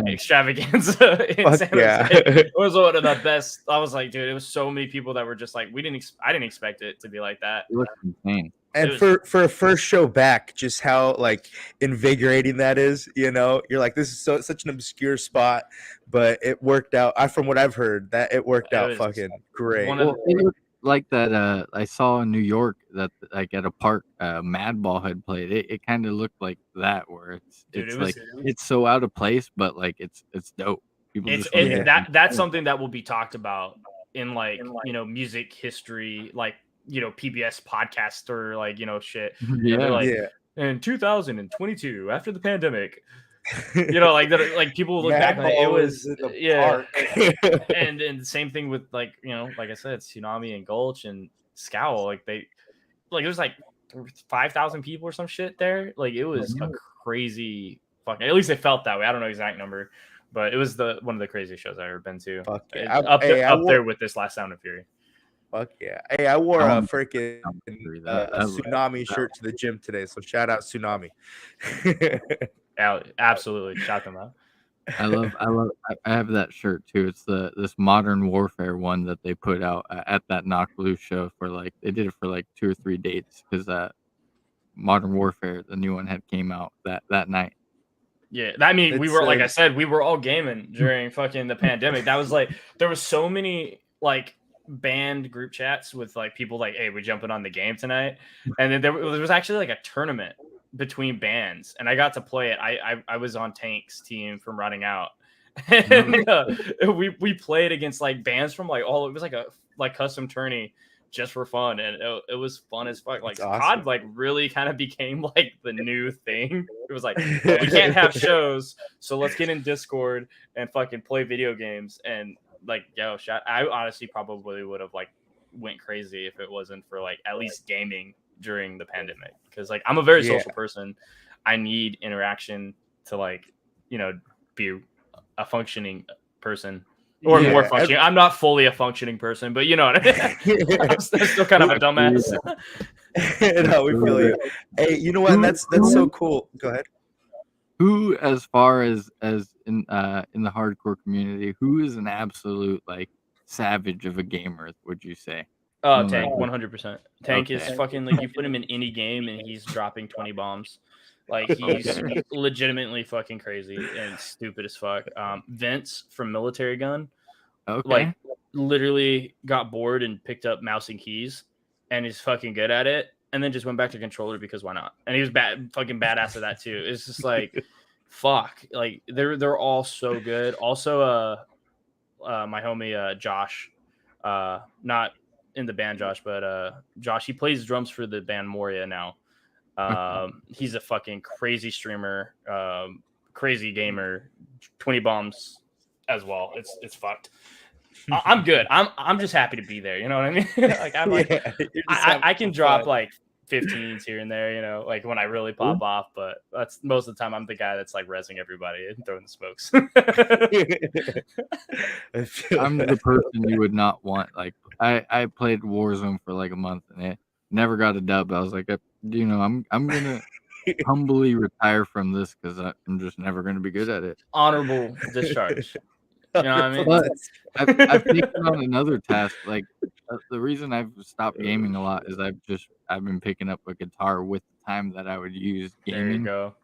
extravaganza in San Jose. It was one of the best. I was like, dude, it was so many people that were just like, I didn't expect it to be like that. It was insane. And for a first show back, just how like invigorating that is, you're like, this is such an obscure spot, but it worked out. From what I've heard, that it worked out fucking great. Well, it was like that I saw in New York that like at a park, Madball had played. It kind of looked like that, where it's so out of place, but like it's dope. That's something that will be talked about in like music history, like PBS podcast or like shit. In 2022, after the pandemic, like people look back like it was and the same thing with like like I said, Tsunami and Gulch and Scowl, like there's like 5,000 people or some shit there. Like it was a crazy fucking, at least it felt that way. I don't know the exact number, but it was one of the craziest shows I've ever been to. Up there with this last Sound of Fury. Fuck yeah. Hey, I wore a freaking Tsunami shirt to the gym today, so shout out Tsunami. Absolutely. Shout them out. I have that shirt too. It's this Modern Warfare one that they put out at that Knock Loose show for like, they did it for like 2 or 3 dates, because Modern Warfare, the new one, had came out that night. Yeah, I mean, we were, like I said, we were all gaming during fucking the pandemic. That was like, there was so many like band group chats with like people like, hey, we're jumping on the game tonight. And then there was actually like a tournament between bands, and I got to play it. I was on Tank's team from Running Out, and we played against like bands from like all, it was like a like custom tourney just for fun, and it was fun as fuck. Like awesome. COD like really kind of became like the new thing. It was like, well, we can't have shows, so let's get in Discord and fucking play video games. And like, I honestly probably would have like went crazy if it wasn't for like at least gaming during the pandemic, because like I'm a very social person. I need interaction to like be a functioning person, or more functioning. I'm not fully a functioning person, but you know what I mean. I'm still kind of a dumbass. No, we feel you. Hey, you know what? That's so cool. Go ahead. Who, as far as in the hardcore community, who is an absolute like savage of a gamer, would you say? Oh, Tank, 100%. Tank is fucking like, you put him in any game and he's dropping 20 bombs. Like he's legitimately fucking crazy and stupid as fuck. Vince from Military Gun, like literally got bored and picked up mouse and keys and is fucking good at it, and then just went back to controller because why not? And he was fucking badass at that too. It's just like fuck. Like they're all so good. Also, my homie Josh, not in the band Josh, but Josh, he plays drums for the band Moria now. He's a fucking crazy streamer, crazy gamer, 20 bombs as well. It's fucked. I'm good. I'm just happy to be there. You know what I mean? Like I'm like, I can drop like 15s here and there, like when I really pop off, but that's most of the time I'm the guy that's like rezzing everybody and throwing the smokes. I'm the person you would not want. Like I played Warzone for like a month and it never got a dub. I was like, I'm gonna humbly retire from this because I'm just never gonna be good at it. Honorable discharge. You know what I mean? But I've taken on another task. Like the reason I've stopped gaming a lot is I've been picking up a guitar with the time that I would use There you gaming, go.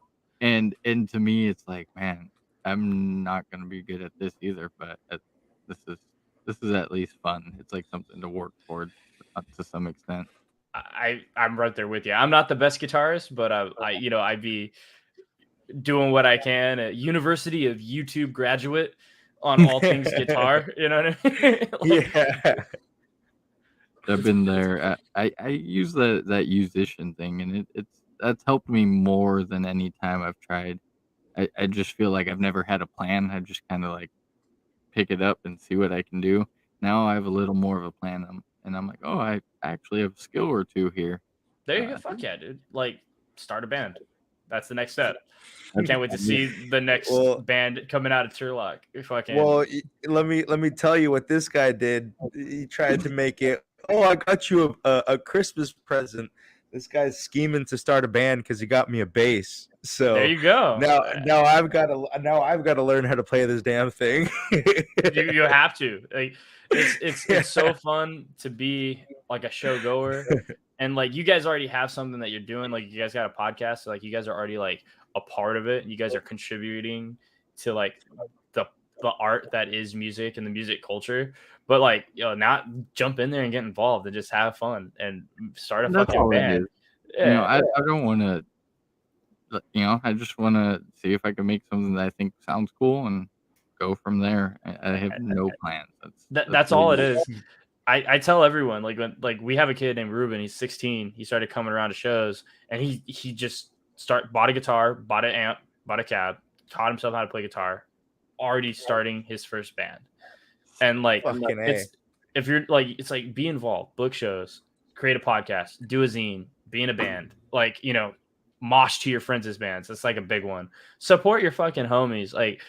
and to me it's like, man, I'm not gonna be good at this either. But this is this is at least fun. It's like something to work towards to some extent. I'm right there with you. I'm not the best guitarist, but I'd be doing what I can. A University of YouTube graduate on all things guitar. You know what I mean? Like, Yeah. I've been there. I use that musician thing, and that's helped me more than any time I've tried. I just feel like I've never had a plan. I just kind of like pick it up and see what I can do. Now I have a little more of a plan, and I'm like, oh, I actually have a skill or two here. there you go. Uh, Fuck yeah, dude. Like, start a band. That's the next step. I I've- can't wait to I've- see the next Well- band coming out of Turlock. Fucking Well, let me tell you what this guy did. He tried to make it. Oh, I got you a Christmas present. This guy's scheming to start a band because he got me a bass. So there you go. now I've got to learn how to play this damn thing. you have to. Like, it's so fun to be like a show goer, and like you guys already have something that you're doing. Like you guys got a podcast, so like you guys are already like a part of it. You guys are contributing to like the art that is music and the music culture. But like, not jump in there and get involved and just have fun and start a That's fucking all it band. is. I don't want to. I just want to see if I can make something that I think sounds cool and go from there. I have no plans. That's all it is. I tell everyone, like, when like we have a kid named Ruben, he's 16. He started coming around to shows, and he just bought a guitar, bought an amp, bought a cab, taught himself how to play guitar, already starting his first band. And like, if you're like, it's like, be involved, book shows, create a podcast, do a zine, be in a band, like, mosh to your friends' bands. That's like a big one. Support your fucking homies. Like,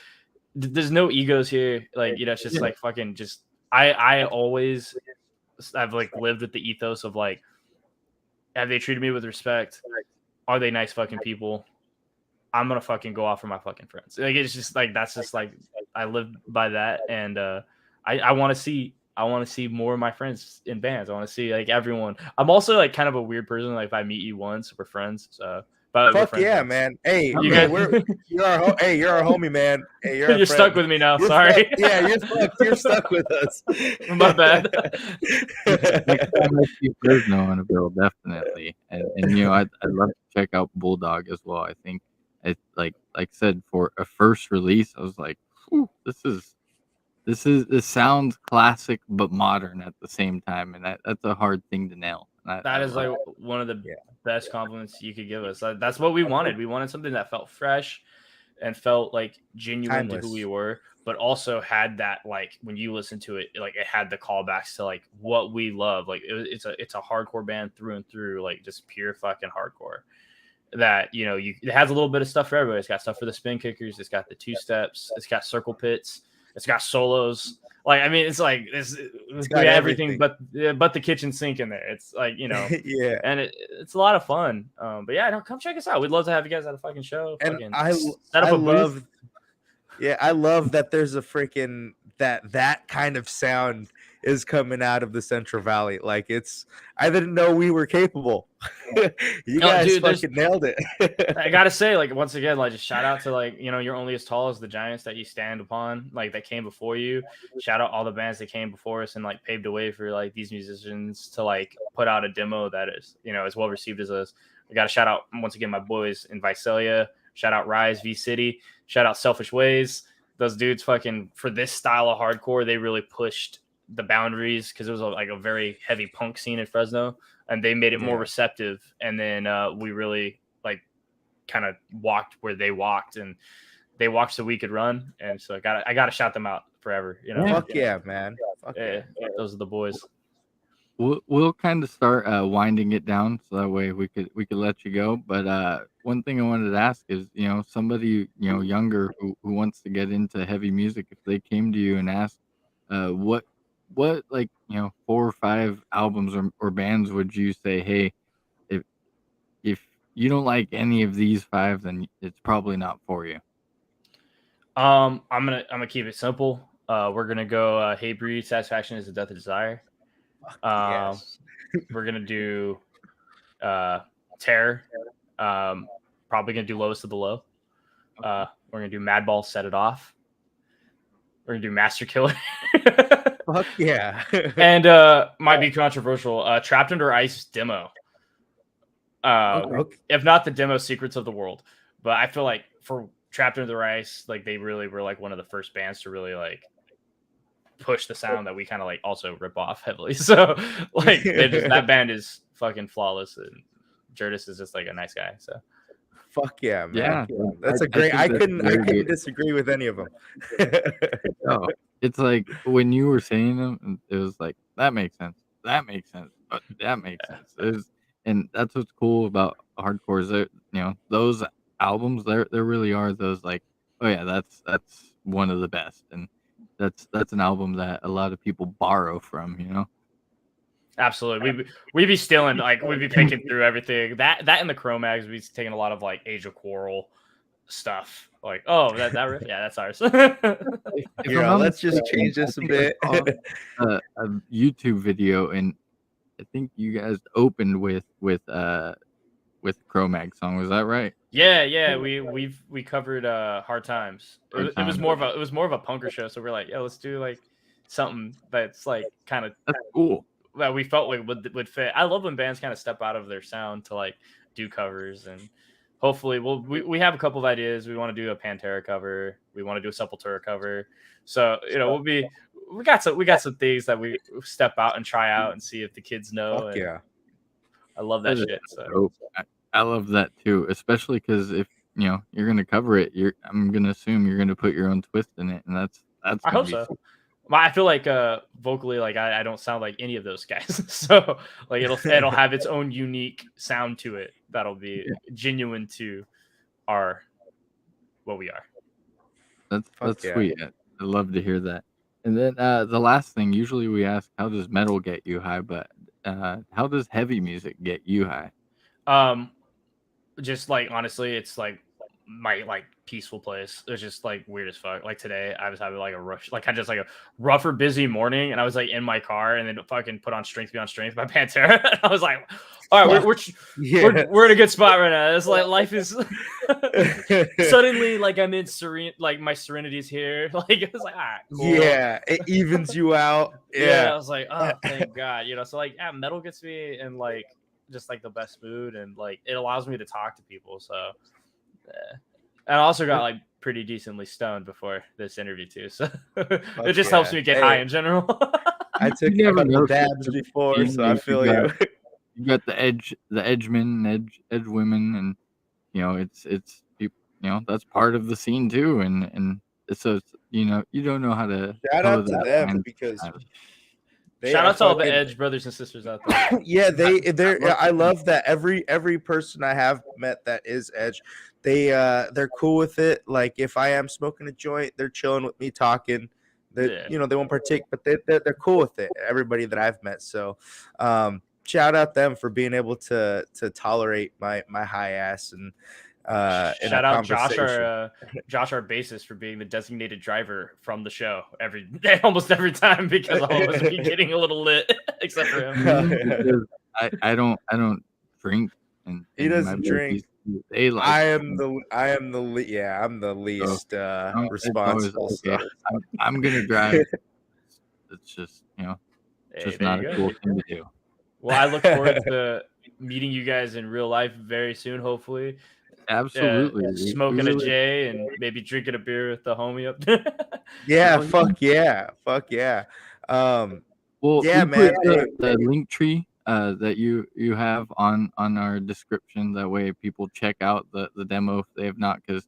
there's no egos here. Like, it's just like fucking just. I've like lived with the ethos of like, have they treated me with respect? Are they nice fucking people? I'm gonna fucking go off for my fucking friends. Like, it's just like, that's just like, I live by that, and I want to see more of my friends in bands. I want to see like everyone. I'm also like kind of a weird person. Like, if I meet you once, we're friends. So, but fuck yeah, man. Hey, you hey, guys, you're our homie, man. Hey, you're stuck with me now. Sorry. Yeah, you're stuck with us. My bad. Next time I see Fresno on a bill, definitely. And I'd love to check out Bulldog as well. I think it's like I said, for a first release, I was like, this sounds classic but modern at the same time, and that's a hard thing to nail. That is like one of the best compliments you could give us. That's what we wanted. We wanted something that felt fresh and felt like genuine to who we were, but also had that, like, when you listen to it, like, it had the callbacks to like what we love. Like, it's a hardcore band through and through, like just pure fucking hardcore. That it has a little bit of stuff for everybody. It's got stuff for the spin kickers. It's got the two steps. It's got circle pits. It's got solos. Like, I mean, it's like it's got everything but the kitchen sink in there. It's like, yeah, and it's a lot of fun. But yeah, come check us out. We'd love to have you guys at a fucking show. And I love that there's a freaking that kind of sound is coming out of the Central Valley. Like, I didn't know we were capable. You guys fucking nailed it. I gotta say, like, once again, like, just shout out to, like, you're only as tall as the giants that you stand upon, like, that came before you. Shout out all the bands that came before us and like paved the way for like these musicians to like put out a demo that is as well received as us. I gotta shout out once again my boys in Visalia. Shout out Rise V City. Shout out Selfish Ways. Those dudes fucking, for this style of hardcore, they really pushed the boundaries, because it was like a very heavy punk scene in Fresno, and they made it more receptive. And then we really like kind of walked where they walked, and they walked so we could run. And so I gotta shout them out forever. Fuck yeah, man. Fuck yeah. Those are the boys. We'll kind of start winding it down, so that way we could let you go. But one thing I wanted to ask is, somebody younger who wants to get into heavy music, if they came to you and asked, what like 4 or 5 albums or bands would you say, hey, if you don't like any of these 5, then it's probably not for you? I'm gonna keep it simple. We're gonna go Hey Breed, Satisfaction is the Death of Desire. Yes. We're gonna do Terror. Probably gonna do Lowest of the Low. We're gonna do Madball, Set It Off. We're gonna do Master Killer. Fuck yeah. And might be controversial. Trapped Under Ice demo. Okay. If not the demo, Secrets of the World. But I feel like for Trapped Under Ice, like they really were like one of the first bands to really like push the sound that we kind of like also rip off heavily. So like that band is fucking flawless, and Jurdis is just like a nice guy. So Fuck yeah, man. Yeah, That's I a great. think I that's couldn't very good. disagree with any of them. No, it's like when you were saying them, it was like that makes sense. That makes sense. But that makes sense. And that's what's cool about hardcore is that those albums. There really are those like, oh yeah, that's one of the best, and that's an album that a lot of people borrow from. Absolutely, we'd be stealing, like we'd be picking through everything that and the Cro-Mags. We'd be taking a lot of like Age of Quarrel stuff. Like, oh, that riff, yeah, that's ours. Yeah, let's just change this a bit. A YouTube video, and I think you guys opened with Cro-Mag song. Was that right? Yeah, we covered Hard Times. It was more of a punker show, so we're like, yeah, let's do like something that's like kind of That's cool. that we felt like would fit. I love when bands kind of step out of their sound to like do covers, and hopefully we have a couple of ideas. We want to do a Pantera cover. We want to do a Sepultura cover. So we got some things that we step out and try out and see if the kids know. Fuck yeah, I love that shit. So. I love that too, especially because if you're gonna cover it, I'm gonna assume you're gonna put your own twist in it, and that's. I hope so. I feel like vocally, like I don't sound like any of those guys, so like it'll have its own unique sound to it that'll be genuine to what we are. That's sweet. I love to hear that. And then the last thing, usually we ask, how does metal get you high? But how does heavy music get you high? Just like honestly, it's like my like peaceful place. It's just like weird as fuck. Like today, I was having like a rush, like I just like a rougher, busy morning, and I was like in my car, and then fucking put on Strength Beyond Strength by Pantera. And I was like, all right, we're in a good spot right now. It's like life is suddenly like I'm in serene, like my serenity's here. Like it's like, all right, cool. Yeah, it evens you out. Yeah, I was like, oh, thank God, So like, yeah, metal gets me in like just like the best mood, and like it allows me to talk to people. So, and I also got like pretty decently stoned before this interview too. So it just helps me get high in general. I took a couple dabs before, so I feel you. You got the edgemen, edge women, and it's people. That's part of the scene too, and so you don't know how to shout out to them because. Shout out to all the Edge brothers and sisters out there. Yeah, they're. I love that every person I have met that is Edge, they're cool with it. Like if I am smoking a joint, they're chilling with me talking. They won't partake, but they're cool with it. Everybody that I've met, so shout out them for being able to tolerate my high ass and. Shout out Josh, our bassist, for being the designated driver from the show almost every time, because I'll always be getting a little lit, except for him. I don't drink, and he doesn't drink. I'm the least responsible. I'm gonna drive. It's just just not a cool thing to do. Well, I look forward to meeting you guys in real life very soon, hopefully. Absolutely. Smoking a J and maybe drinking a beer with the homie up there. Yeah, fuck yeah. Well, yeah, man. The link tree that you have on our description, that way people check out the demo if they have not, because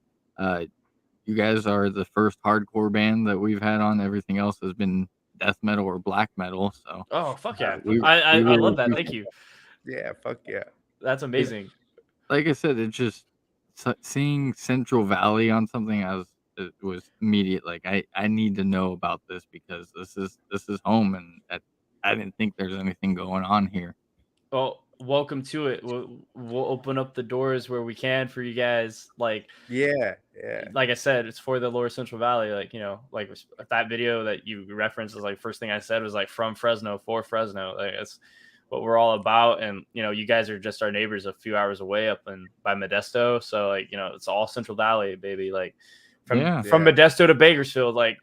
you guys are the first hardcore band that we've had on. Everything else has been death metal or black metal. So fuck yeah. I love that. Thank you. Yeah, fuck yeah. That's amazing. Like I said, it's just seeing Central Valley on something, it was immediate. Like I need to know about this, because this is home, and I didn't think there's anything going on here. Well, welcome to it. We'll open up the doors where we can for you guys. Like I said, it's for the Lower Central Valley. Like, like that video that you referenced is like first thing I said was like from Fresno for Fresno. Like that's what we're all about. And you guys are just our neighbors a few hours away up by Modesto. So like it's all Central Valley, baby. Like from Modesto to Bakersfield. Like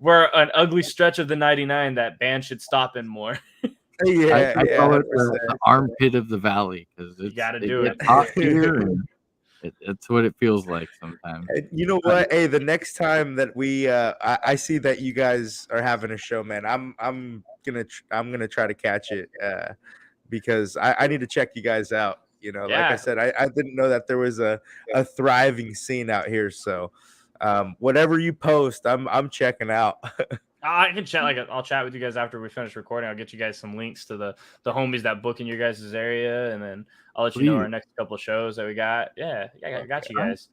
we're an ugly stretch of the 99 that band should stop in more. I call it the armpit of the valley because you got to do it. Hot here, and it's what it feels like sometimes. And you know what? Hey, the next time that we, I see that you guys are having a show, man. I'm gonna try to catch it because I need to check you guys out. Like I said, I didn't know that there was a thriving scene out here. So whatever you post, I'm checking out. I can chat. I'll chat with you guys after we finish recording. I'll get you guys some links to the homies that book in your guys' area, and then I'll let you know our next couple of shows that we got. Yeah, I got you guys.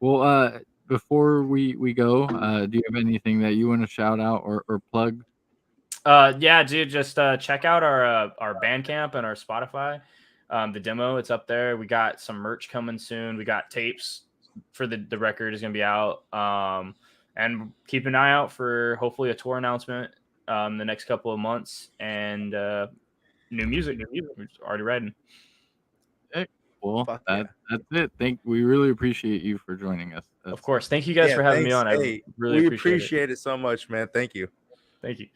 Well, before we go, do you have anything that you want to shout out or plug? Yeah, dude, just check out our Bandcamp and our Spotify. The demo, it's up there. We got some merch coming soon. We got tapes for the record is gonna be out. And keep an eye out for hopefully a tour announcement the next couple of months and new music. We're already writing. Hey, well, that's it. We really appreciate you for joining us. Of course. Thank you guys for having me on. I really appreciate it so much, man. Thank you. Thank you.